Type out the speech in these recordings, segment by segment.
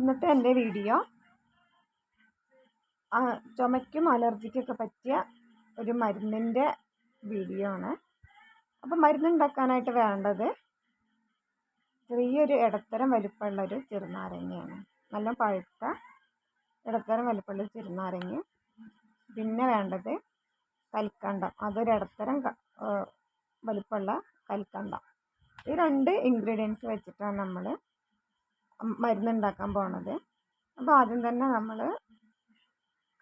ഇന്നത്തെ എൻ്റെ വീഡിയോ ചുമയ്ക്കും അലർജിക്കൊക്കെ പറ്റിയ ഒരു മരുന്നിൻ്റെ വീഡിയോ ആണ്. അപ്പോൾ മരുന്നുണ്ടാക്കാനായിട്ട് വേണ്ടത് ചെറിയൊരു ഇടത്തരം വലിപ്പമുള്ളൊരു ചെറുനാരങ്ങയാണ്. നല്ല പഴുത്ത ഇടത്തരം വലിപ്പമുള്ള ചെറുനാരങ്ങയും പിന്നെ വേണ്ടത് കൽക്കണ്ടം, അതൊരു ഇടത്തരം വലിപ്പമുള്ള കൽക്കണ്ടം. ഈ 2 ഇൻഗ്രീഡിയൻസ് വെച്ചിട്ടാണ് നമ്മൾ മരുന്നുണ്ടാക്കാൻ പോണത്. അപ്പോൾ ആദ്യം തന്നെ നമ്മൾ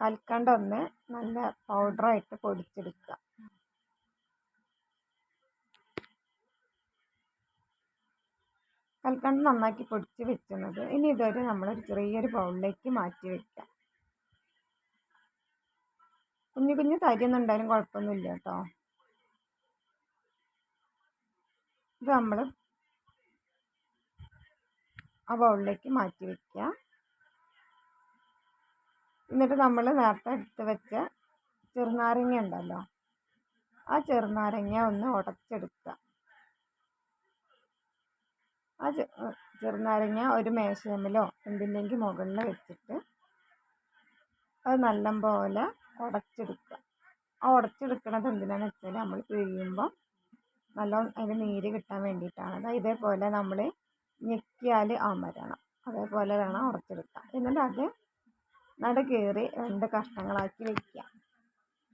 കൽക്കണ്ടം ഒന്ന് നല്ല പൗഡറായിട്ട് പൊടിച്ചെടുക്കുക. കൽക്കണ്ടം നന്നാക്കി പൊടിച്ച് വെക്കുന്നത് ഇനി ഇതൊരു നമ്മളൊരു ചെറിയൊരു ബൗളിലേക്ക് മാറ്റി വയ്ക്കുക. കുഞ്ഞു കുഞ്ഞു തരിയൊന്നും ഉണ്ടായാലും കുഴപ്പമൊന്നുമില്ല കേട്ടോ. ഇത് നമ്മൾ ആ ബൗളിലേക്ക് മാറ്റി വയ്ക്കുക. എന്നിട്ട് നമ്മൾ നേരത്തെ എടുത്ത് വെച്ച ചെറുനാരങ്ങ ഉണ്ടല്ലോ, ആ ചെറുനാരങ്ങ ഒന്ന് ഉടച്ചെടുക്കുക. ആ ചെറുനാരങ്ങ ഒരു മേശമേലോ എന്തിൻ്റെങ്കിലും മുകളിൽ വെച്ചിട്ട് അത് നല്ലപോലെ ഉടച്ചെടുക്കുക. ആ ഉടച്ചെടുക്കണത് എന്തിനാണെന്ന് വെച്ചാൽ നമ്മൾ പിഴിയുമ്പോൾ നല്ലോണം അതിന് നീര് കിട്ടാൻ വേണ്ടിയിട്ടാണ്. അതായത് ഇതേപോലെ നമ്മൾ ഞെക്കിയാൽ അമരണം, അതേപോലെ വേണം ഉടച്ചെടുക്കുക. എന്നിട്ട് അത് നടുകീറി 2 കഷ്ണങ്ങളാക്കി വയ്ക്കുക.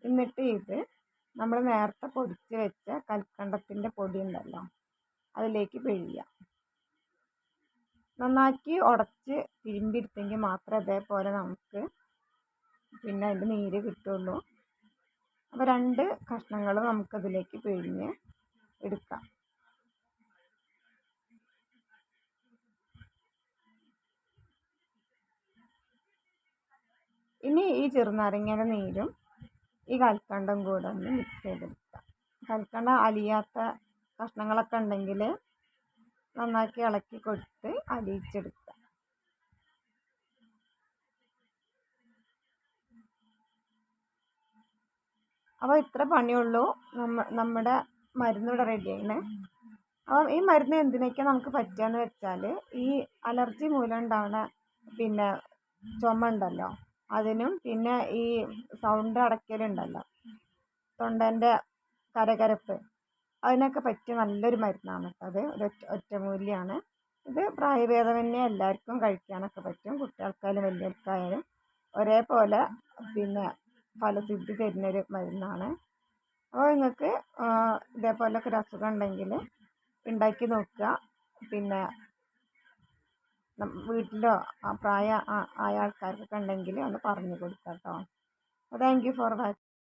എന്നിട്ട് ഇത് നമ്മൾ നേരത്തെ പൊടിച്ച് വെച്ച കൽക്കണ്ടത്തിൻ്റെ പൊടി ഉണ്ടല്ലോ, അതിലേക്ക് പിഴിയുക. നന്നാക്കി ഉടച്ച് തിരുമ്പിയെടുത്തെങ്കിൽ മാത്രമേ അതേപോലെ നമുക്ക് പിന്നെ അതിൻ്റെ നീര് കിട്ടുള്ളൂ. അപ്പോൾ 2 കഷ്ണങ്ങൾ നമുക്കതിലേക്ക് പിഴിഞ്ഞ് എടുക്കാം. ഇനി ഈ ചെറുനാരങ്ങയുടെ നീരും ഈ കൽക്കണ്ടം കൂടെ ഒന്ന് മിക്സ് ചെയ്തെടുക്കുക. കൽക്കണ്ടം അലിയാത്ത കഷ്ണങ്ങളൊക്കെ ഉണ്ടെങ്കിൽ നന്നാക്കി ഇളക്കി കൊടുത്ത് അലിയിച്ചെടുക്കുക. അപ്പോൾ ഇത്ര പണിയുള്ളൂ. നമ്മുടെ മരുന്നിവിടെ റെഡിയാണ്. അപ്പം ഈ മരുന്ന് എന്തിനൊക്കെയാണ് നമുക്ക് പറ്റുകയെന്ന് വെച്ചാൽ, ഈ അലർജി മൂലം ഉണ്ടാവുന്ന പിന്നെ ചുമ ഉണ്ടല്ലോ അതിനും, പിന്നെ ഈ സൗണ്ട് അടയ്ക്കലുണ്ടല്ലോ, തൊണ്ടേൻ്റെ കരകരപ്പ്, അതിനൊക്കെ പറ്റിയ നല്ലൊരു മരുന്നാണ് കേട്ടോ. അത് ഒറ്റമൂലിയാണ്. ഇത് പ്രായഭേദമന്യേ എല്ലാവർക്കും കഴിക്കാനൊക്കെ പറ്റും. കുട്ടികൾക്കായാലും വലിയവർക്കായാലും ഒരേപോലെ പിന്നെ ഫലസിദ്ധി തരുന്നൊരു മരുന്നാണ്. അപ്പോൾ നിങ്ങൾക്ക് ഇതേപോലൊക്കെ ഒരു അസുഖം ഉണ്ടെങ്കിൽ ഉണ്ടാക്കി നോക്കുക. പിന്നെ വീട്ടിലോ ആയ ആൾക്കാർക്കൊക്കെ ഉണ്ടെങ്കിൽ ഒന്ന് പറഞ്ഞു കൊടുക്കാം കേട്ടോ. Thank you for watching.